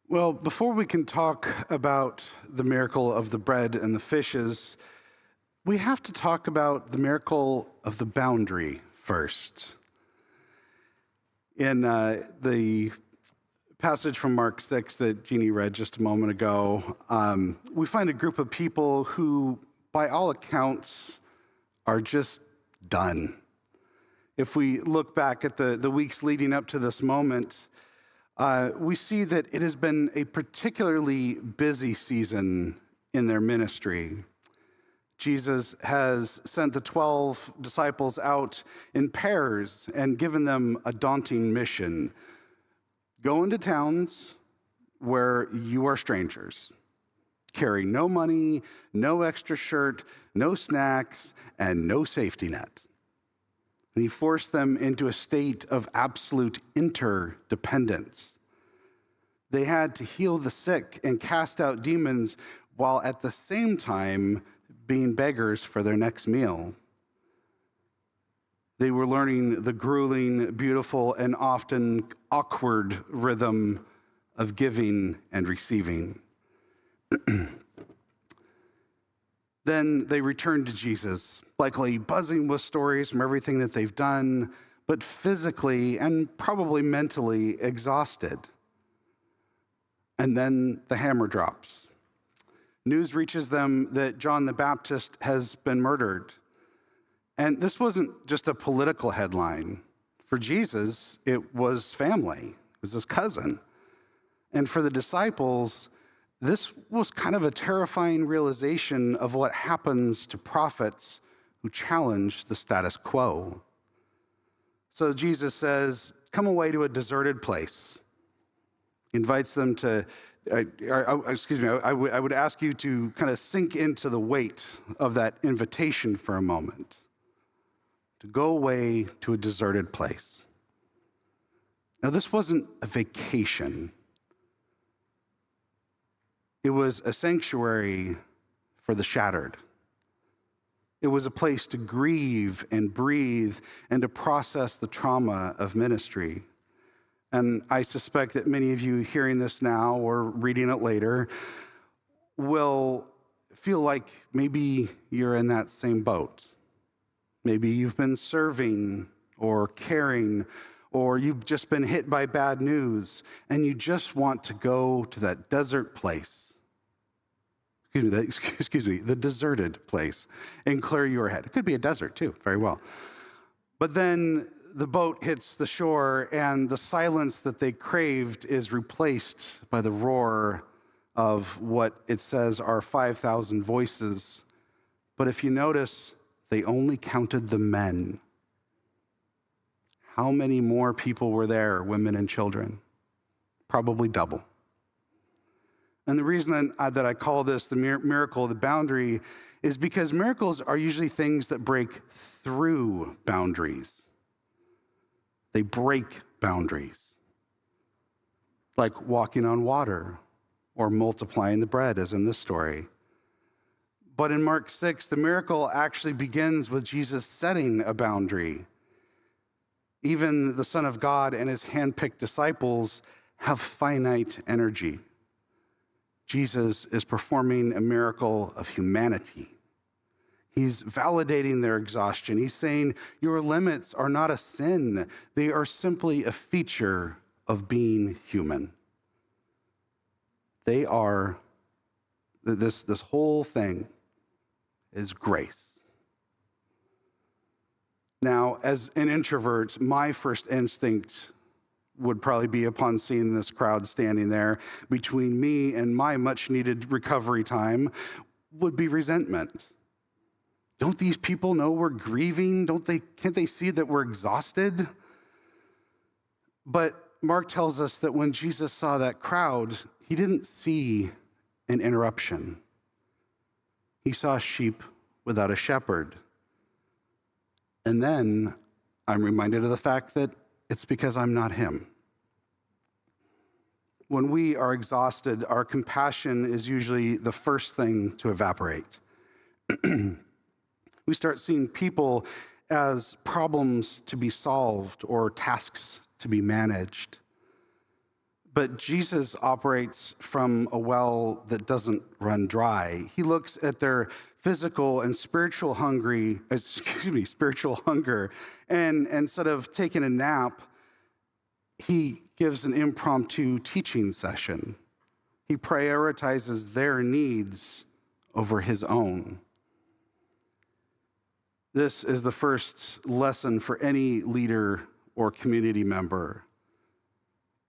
Well, before we can talk about the miracle of the bread and the fishes, we have to talk about the miracle of the boundary first. In the passage from Mark 6 that Jeannie read just a moment ago, we find a group of people who, by all accounts, are just done. If we look back at the weeks leading up to this moment, we see that it has been a particularly busy season in their ministry. Jesus has sent the 12 disciples out in pairs and given them a daunting mission. Go into towns where you are strangers. Carry no money, no extra shirt, no snacks, and no safety net. And he forced them into a state of absolute interdependence. They had to heal the sick and cast out demons while at the same time being beggars for their next meal. They were learning the grueling, beautiful, and often awkward rhythm of giving and receiving. Then they returned to Jesus, likely buzzing with stories from everything that they've done, but physically and probably mentally exhausted. And then the hammer drops. News reaches them that John the Baptist has been murdered. And this wasn't just a political headline. For Jesus, it was family. It was his cousin. And for the disciples, this was kind of a terrifying realization of what happens to prophets who challenge the status quo. So Jesus says, come away to a deserted place. He invites them to, I would ask you to kind of sink into the weight of that invitation for a moment, to go away to a deserted place. Now, this wasn't a vacation. It was a sanctuary for the shattered. It was a place to grieve and breathe and to process the trauma of ministry. And I suspect that many of you hearing this now or reading it later will feel like maybe you're in that same boat. Maybe you've been serving or caring, or you've just been hit by bad news and you just want to go to that desert place. The deserted place, and clear your head. It could be a desert too, very well. But then the boat hits the shore and the silence that they craved is replaced by the roar of what it says are 5,000 voices. But if you notice, they only counted the men. How many more people were there, women and children? Probably double. And the reason that I call this the miracle of the boundary is because miracles are usually things that break through boundaries. They break boundaries, like walking on water or multiplying the bread, as in this story. But in Mark 6, the miracle actually begins with Jesus setting a boundary. Even the Son of God and his handpicked disciples have finite energy. Jesus is performing a miracle of humanity. He's validating their exhaustion. He's saying, your limits are not a sin. They are simply a feature of being human. They are, this whole thing is grace. Now, as an introvert, my first instinct would probably be, upon seeing this crowd standing there between me and my much needed recovery time, would be resentment. Don't these people know we're grieving? Can't they see that we're exhausted? But Mark tells us that when Jesus saw that crowd, he didn't see an interruption. He saw sheep without a shepherd. And then I'm reminded of the fact that it's because I'm not him. When we are exhausted, our compassion is usually the first thing to evaporate. We start seeing people as problems to be solved or tasks to be managed. But Jesus operates from a well that doesn't run dry. He looks at their physical and spiritual spiritual hunger, and instead of taking a nap, he gives an impromptu teaching session. He prioritizes their needs over his own. This is the first lesson for any leader or community member.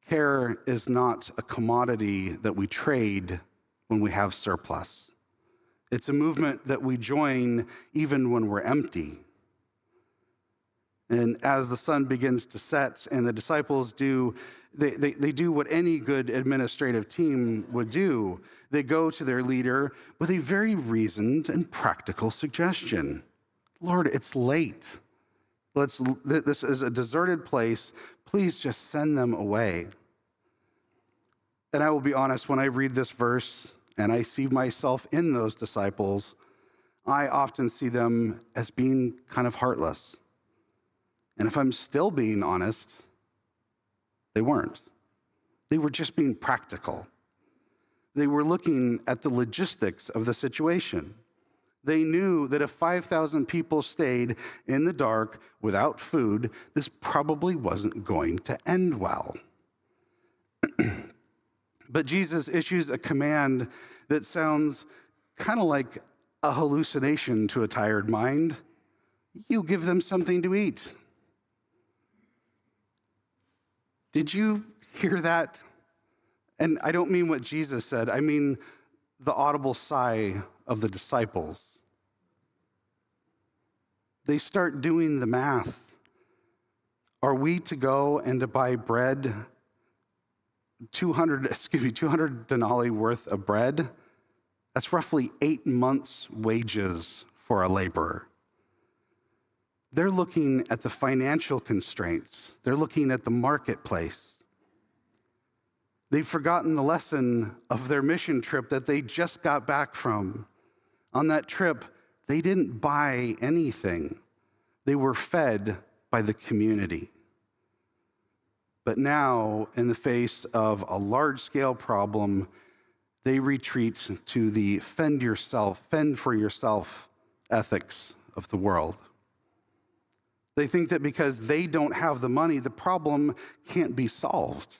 Care is not a commodity that we trade when we have surplus. It's a movement that we join even when we're empty. And as the sun begins to set and the disciples do, they do what any good administrative team would do. They go to their leader with a very reasoned and practical suggestion. Lord, it's late. This is a deserted place. Please just send them away. And I will be honest, when I read this verse and I see myself in those disciples, I often see them as being kind of heartless. And if I'm still being honest, they weren't. They were just being practical. They were looking at the logistics of the situation. They knew that if 5,000 people stayed in the dark without food, this probably wasn't going to end well. But Jesus issues a command that sounds kind of like a hallucination to a tired mind. You give them something to eat. Did you hear that? And I don't mean what Jesus said. I mean the audible sigh of the disciples. They start doing the math. Are we to go and to buy bread, 200 denarii worth of bread? That's roughly 8 months' wages for a laborer. They're looking at the financial constraints. They're looking at the marketplace. They've forgotten the lesson of their mission trip that they just got back from. On that trip, they didn't buy anything. They were fed by the community. But now, in the face of a large-scale problem, they retreat to the fend for yourself ethics of the world. They think that because they don't have the money, the problem can't be solved.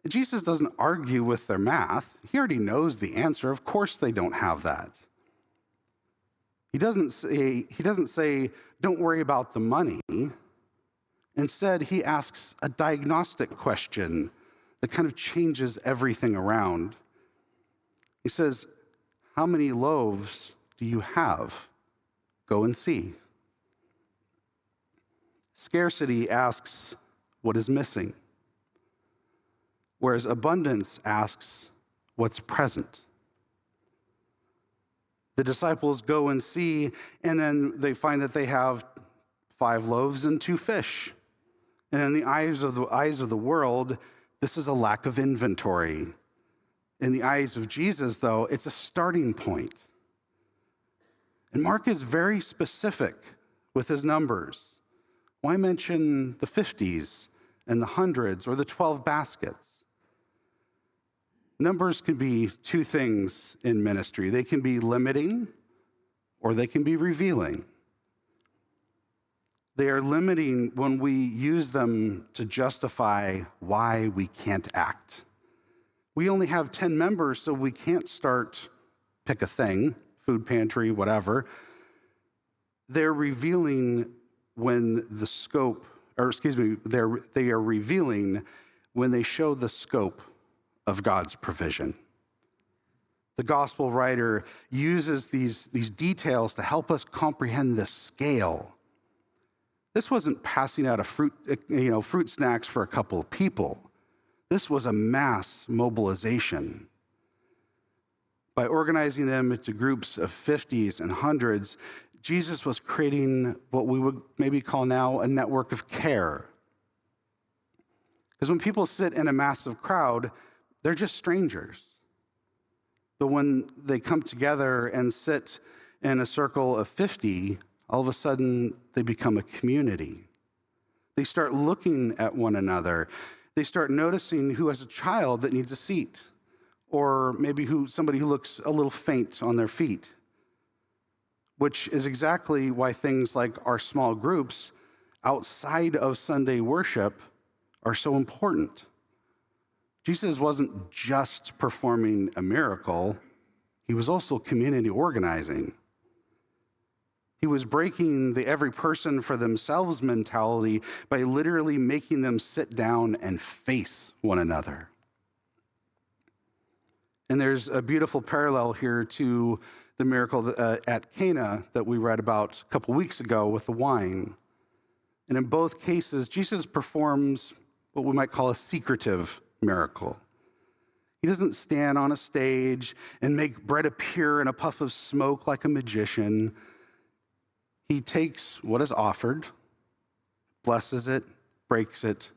Jesus doesn't argue with their math. He already knows the answer. Of course they don't have that. He doesn't say, don't worry about the money. Instead, he asks a diagnostic question that kind of changes everything around. He says, how many loaves do you have? Go and see. Scarcity asks, what is missing? Whereas abundance asks, what's present? The disciples go and see, and then they find that they have 5 loaves and 2 fish. And in the eyes of the world, this is a lack of inventory. In the eyes of Jesus, though, it's a starting point. And Mark is very specific with his numbers. Why mention the 50s and the hundreds or the 12 baskets? Numbers can be 2 things in ministry. They can be limiting or they can be revealing. They are limiting when we use them to justify why we can't act. We only have 10 members, so we can't pick a thing, food pantry, whatever. They're revealing when the scope, they are revealing when they show the scope of God's provision. The gospel writer uses these details to help us comprehend the scale. This wasn't passing out fruit snacks for a couple of people. This was a mass mobilization. By organizing them into groups of 50s and hundreds, Jesus was creating what we would maybe call now a network of care. Because when people sit in a massive crowd, they're just strangers. But when they come together and sit in a circle of 50, all of a sudden they become a community. They start looking at one another. They start noticing who has a child that needs a seat, or maybe somebody who looks a little faint on their feet, which is exactly why things like our small groups outside of Sunday worship are so important. Jesus wasn't just performing a miracle, he was also community organizing. He was breaking the every person for themselves mentality by literally making them sit down and face one another. And there's a beautiful parallel here to the miracle at Cana that we read about a couple weeks ago with the wine. And in both cases, Jesus performs what we might call a secretive miracle. He doesn't stand on a stage and make bread appear in a puff of smoke like a magician. He takes what is offered, blesses it, breaks it,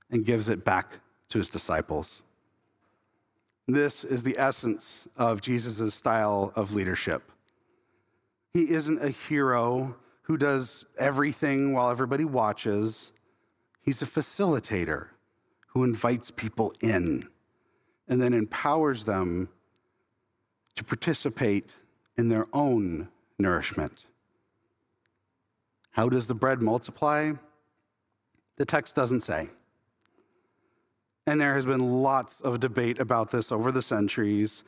and gives it back to his disciples. This is the essence of Jesus' style of leadership. He isn't a hero who does everything while everybody watches. He's a facilitator who invites people in and then empowers them to participate in their own nourishment. How does the bread multiply? The text doesn't say. And there has been lots of debate about this over the centuries,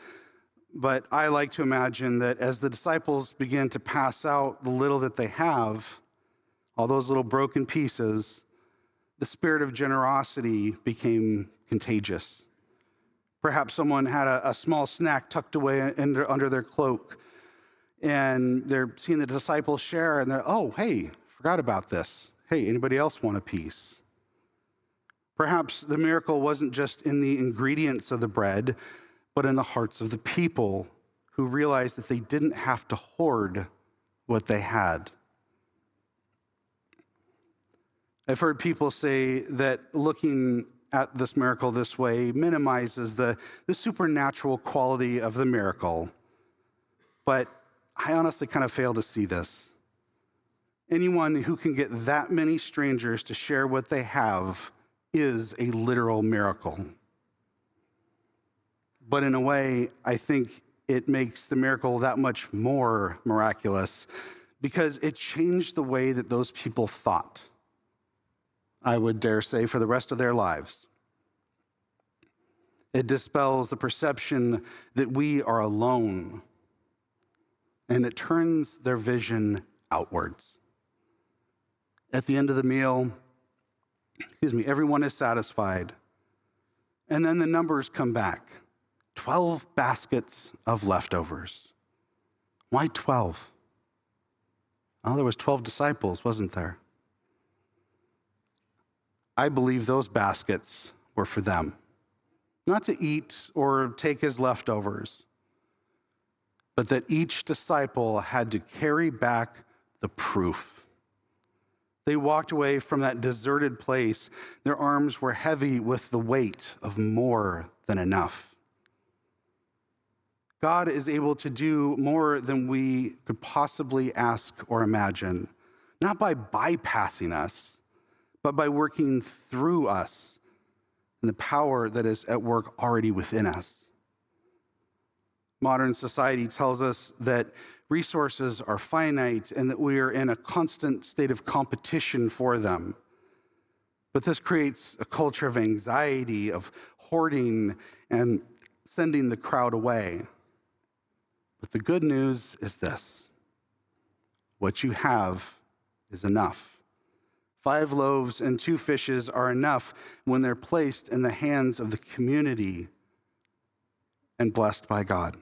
but I like to imagine that as the disciples begin to pass out the little that they have, all those little broken pieces, the spirit of generosity became contagious. Perhaps someone had a small snack tucked away under their cloak, and they're seeing the disciples share, and they're, oh, hey, forgot about this. Hey, anybody else want a piece? Perhaps the miracle wasn't just in the ingredients of the bread, but in the hearts of the people who realized that they didn't have to hoard what they had. I've heard people say that looking at this miracle this way minimizes the supernatural quality of the miracle. But I honestly kind of fail to see this. Anyone who can get that many strangers to share what they have is a literal miracle. But in a way, I think it makes the miracle that much more miraculous because it changed the way that those people thought. I would dare say for the rest of their lives. It dispels the perception that we are alone, and it turns their vision outwards. At the end of the meal, everyone is satisfied. And then the numbers come back. 12 baskets of leftovers. Why 12? Oh, there was 12 disciples, wasn't there? I believe those baskets were for them. Not to eat or take as leftovers, but that each disciple had to carry back the proof. They walked away from that deserted place. Their arms were heavy with the weight of more than enough. God is able to do more than we could possibly ask or imagine, not by bypassing us, but by working through us and the power that is at work already within us. Modern society tells us that resources are finite and that we are in a constant state of competition for them. But this creates a culture of anxiety, of hoarding, and sending the crowd away. But the good news is this: what you have is enough. 5 loaves and 2 fishes are enough when they're placed in the hands of the community and blessed by God.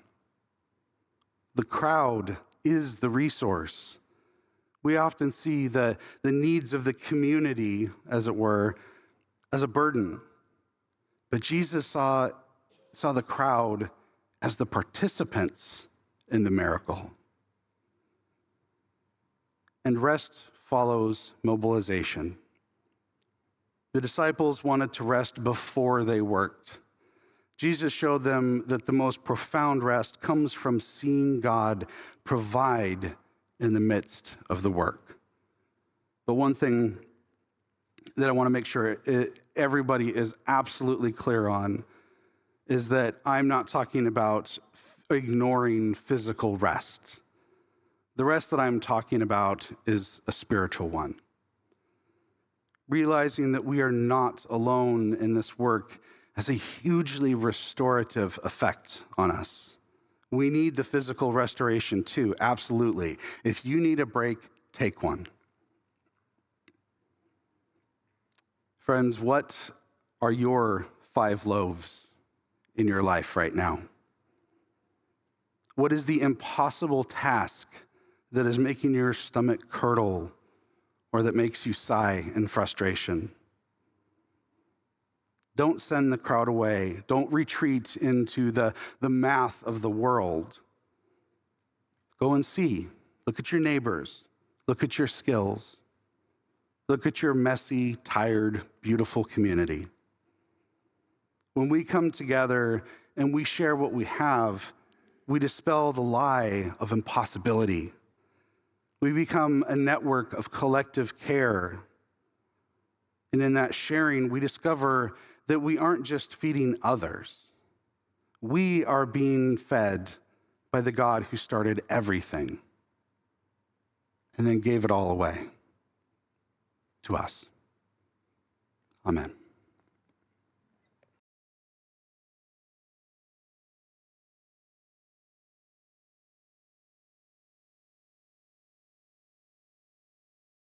The crowd is the resource. We often see the needs of the community, as it were, as a burden. But Jesus saw the crowd as the participants in the miracle. And rest follows mobilization. The disciples wanted to rest before they worked. Jesus showed them that the most profound rest comes from seeing God provide in the midst of the work. But one thing that I want to make sure everybody is absolutely clear on is that I'm not talking about ignoring physical rest. The rest that I'm talking about is a spiritual one. Realizing that we are not alone in this work has a hugely restorative effect on us. We need the physical restoration too, absolutely. If you need a break, take one. Friends, what are your 5 loaves in your life right now? What is the impossible task that is making your stomach curdle or that makes you sigh in frustration? Don't send the crowd away. Don't retreat into the math of the world. Go and see. Look at your neighbors. Look at your skills. Look at your messy, tired, beautiful community. When we come together and we share what we have, we dispel the lie of impossibility. We become a network of collective care. And in that sharing, we discover that we aren't just feeding others. We are being fed by the God who started everything and then gave it all away to us. Amen.